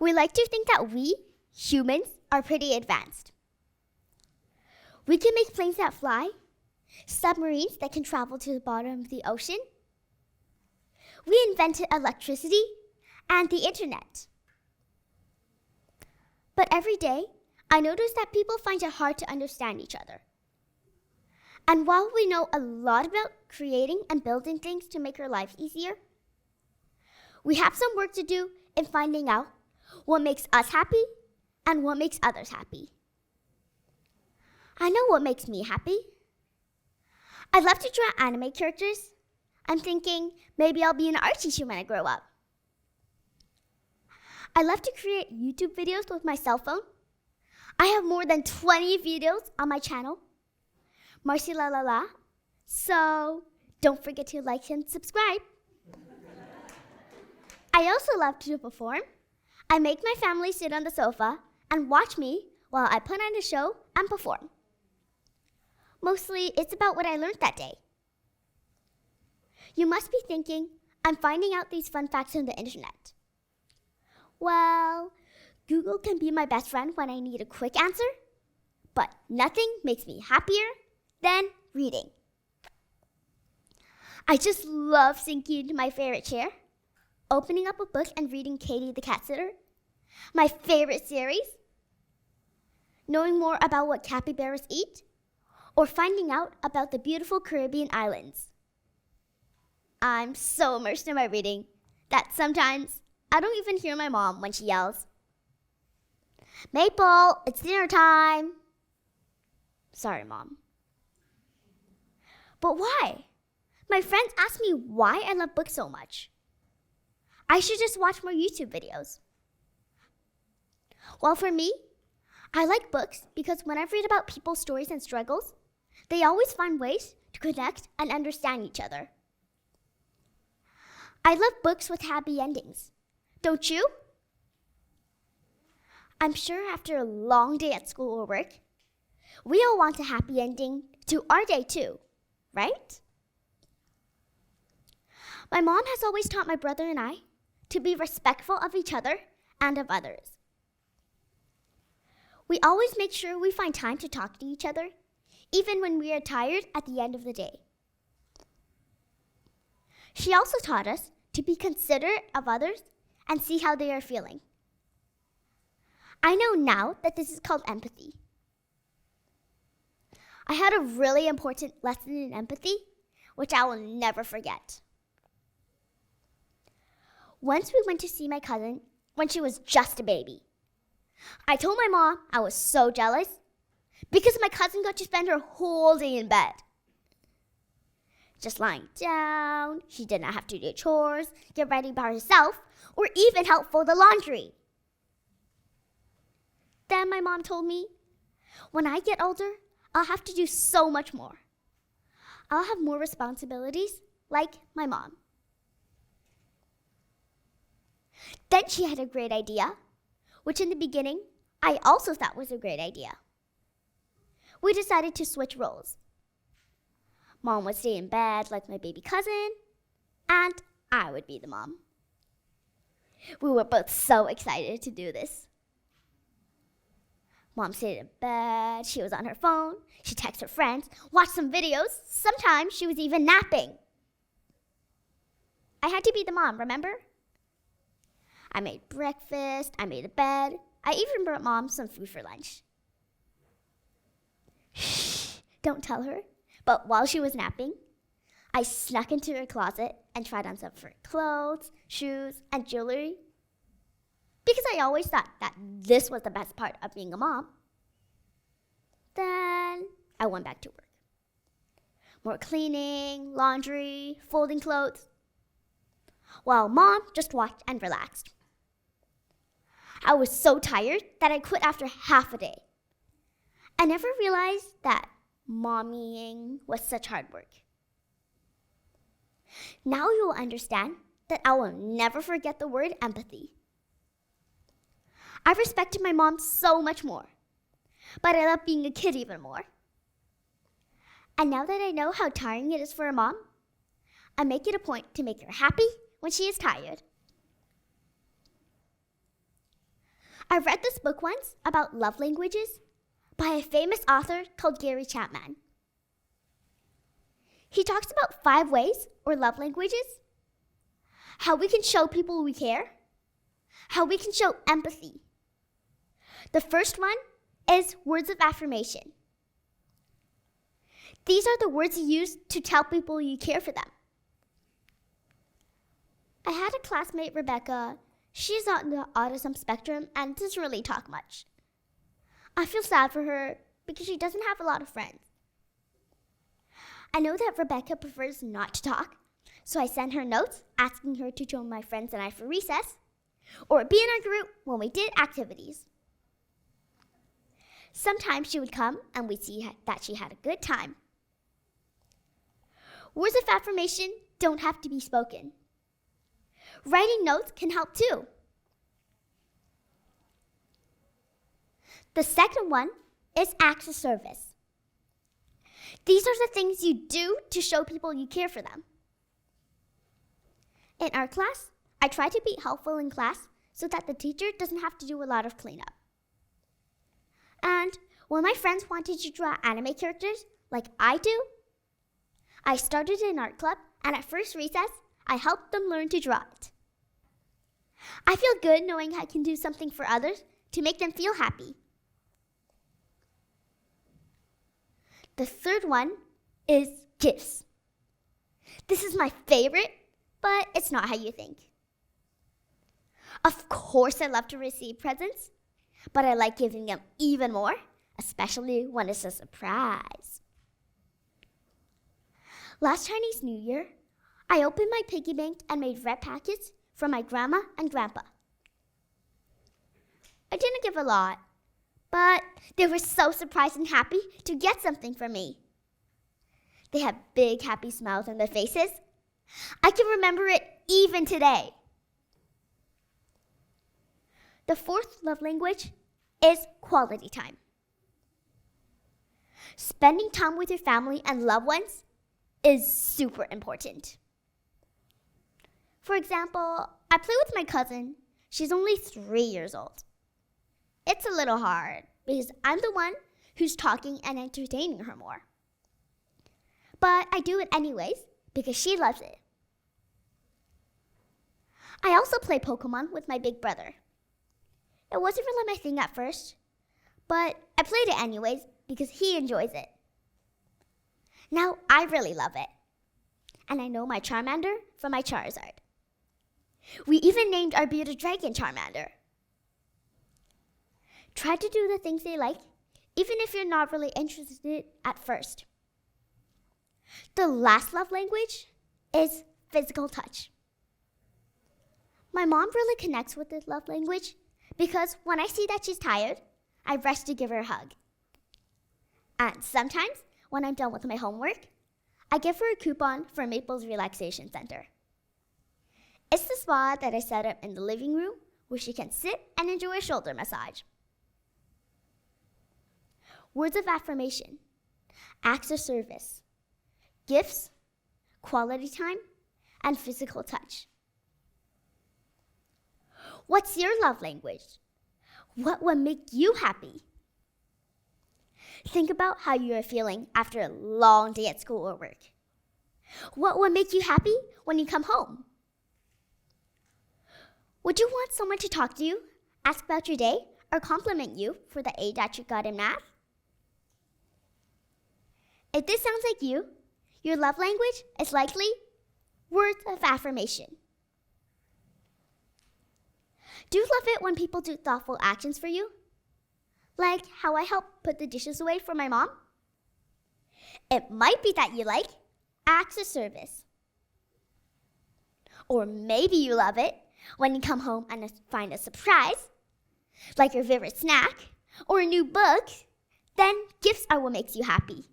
We like to think that we, humans, are pretty advanced. We can make planes that fly, submarines that can travel to the bottom of the ocean. We invented electricity and the internet. But every day, I notice that people find it hard to understand each other. And while we know a lot about creating and building things to make our life easier, we have some work to do in finding out what makes us happy and what makes others happy. I know what makes me happy. I love to draw anime characters. I'm thinking maybe I'll be an art teacher when I grow up. I love to create YouTube videos with my cell phone. I have more than 20 videos on my channel, Marcy La La La. So don't forget to like and subscribe. I also love to perform. I make my family sit on the sofa and watch me while I put on a show and perform. Mostly, it's about what I learned that day. You must be thinking, I'm finding out these fun facts on the internet. Well, Google can be my best friend when I need a quick answer, but nothing makes me happier than reading. I just love sinking into my favorite chair, opening up a book and reading Katie the Cat Sitter, my favorite series, knowing more about what capybaras eat, or finding out about the beautiful Caribbean islands. I'm so immersed in my reading that sometimes I don't even hear my mom when she yells, "Maple, it's dinner time." Sorry, Mom. But why? My friends ask me why I love books so much. I should just watch more YouTube videos. Well, for me, I like books because when I read about people's stories and struggles, they always find ways to connect and understand each other. I love books with happy endings. Don't you? I'm sure after a long day at school or work, we all want a happy ending to our day too, right? My mom has always taught my brother and I to be respectful of each other and of others. We always make sure we find time to talk to each other, even when we are tired at the end of the day. She also taught us to be considerate of others and see how they are feeling. I know now that this is called empathy. I had a really important lesson in empathy, which I will never forget. Once we went to see my cousin when she was just a baby. I told my mom I was so jealous because my cousin got to spend her whole day in bed. Just lying down, she did not have to do chores, get ready by herself, or even help fold the laundry. Then my mom told me, when I get older, I'll have to do so much more. I'll have more responsibilities, like my mom. Then she had a great idea, which in the beginning, I also thought was a great idea. We decided to switch roles. Mom would stay in bed like my baby cousin, and I would be the mom. We were both so excited to do this. Mom stayed in bed, she was on her phone, she texted her friends, watched some videos, sometimes she was even napping. I had to be the mom, remember? I made breakfast, I made a bed, I even brought Mom some food for lunch. Shh, don't tell her. But while she was napping, I snuck into her closet and tried on some of her clothes, shoes, and jewelry. Because I always thought that this was the best part of being a mom. Then I went back to work. More cleaning, laundry, folding clothes, while Mom just watched and relaxed. I was so tired that I quit after half a day. I never realized that mommying was such hard work. Now you will understand that I will never forget the word empathy. I respected my mom so much more, but I love being a kid even more. And now that I know how tiring it is for a mom, I make it a point to make her happy when she is tired. I read this book once about love languages by a famous author called Gary Chapman. He talks about 5 ways, or love languages, how we can show people we care, how we can show empathy. The first one is words of affirmation. These are the words you use to tell people you care for them. I had a classmate, Rebecca. She's on the autism spectrum and doesn't really talk much. I feel sad for her because she doesn't have a lot of friends. I know that Rebecca prefers not to talk, so I send her notes asking her to join my friends and I for recess, or be in our group when we did activities. Sometimes she would come and we'd see that she had a good time. Words of affirmation don't have to be spoken. Writing notes can help too. The second one is acts of service. These are the things you do to show people you care for them. In our class, I try to be helpful in class so that the teacher doesn't have to do a lot of cleanup. And when my friends wanted to draw anime characters like I do, I started an art club, and at first recess, I helped them learn to draw it. I feel good knowing I can do something for others to make them feel happy. The third one is gifts. This is my favorite, but it's not how you think. Of course, I love to receive presents, but I like giving them even more, especially when it's a surprise. Last Chinese New Year, I opened my piggy bank and made red packets for my grandma and grandpa. I didn't give a lot, but they were so surprised and happy to get something from me. They had big, happy smiles on their faces. I can remember it even today. The fourth love language is quality time. Spending time with your family and loved ones is super important. For example, I play with my cousin. She's only 3 years old. It's a little hard because I'm the one who's talking and entertaining her more. But I do it anyways because she loves it. I also play Pokemon with my big brother. It wasn't really my thing at first, but I played it anyways because he enjoys it. Now I really love it. And I know my Charmander from my Charizard. We even named our bearded dragon Charmander. Try to do the things they like, even if you're not really interested at first. The last love language is physical touch. My mom really connects with this love language because when I see that she's tired, I rush to give her a hug. And sometimes, when I'm done with my homework, I give her a coupon for Maple's Relaxation Center. It's the spa that I set up in the living room where she can sit and enjoy a shoulder massage. Words of affirmation, acts of service, gifts, quality time, and physical touch. What's your love language? What would make you happy? Think about how you are feeling after a long day at school or work. What would make you happy when you come home? Would you want someone to talk to you, ask about your day, or compliment you for the A that you got in math? If this sounds like you, your love language is likely words of affirmation. Do you love it when people do thoughtful actions for you? Like how I help put the dishes away for my mom? It might be that you like acts of service. Or maybe you love it when you come home and find a surprise, like your favorite snack or a new book. Then gifts are what makes you happy.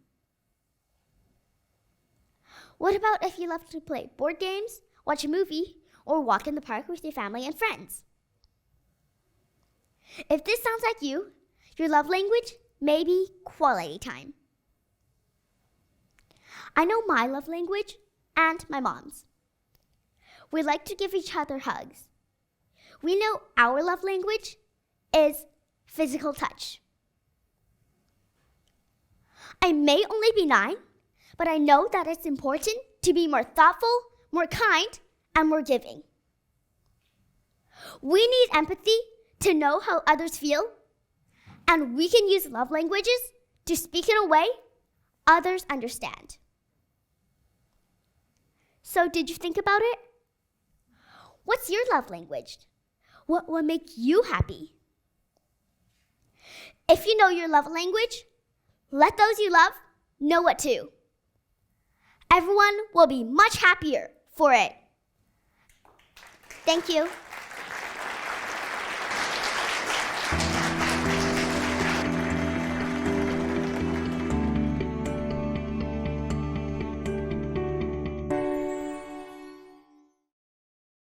What about if you love to play board games, watch a movie, or walk in the park with your family and friends? If this sounds like you, your love language may be quality time. I know my love language and my mom's. We like to give each other hugs. We know our love language is physical touch. I may only be 9, but I know that it's important to be more thoughtful, more kind, and more giving. We need empathy to know how others feel, and we can use love languages to speak in a way others understand. So did you think about it? What's your love language? What will make you happy? If you know your love language, let those you love know it too. Everyone will be much happier for it. Thank you.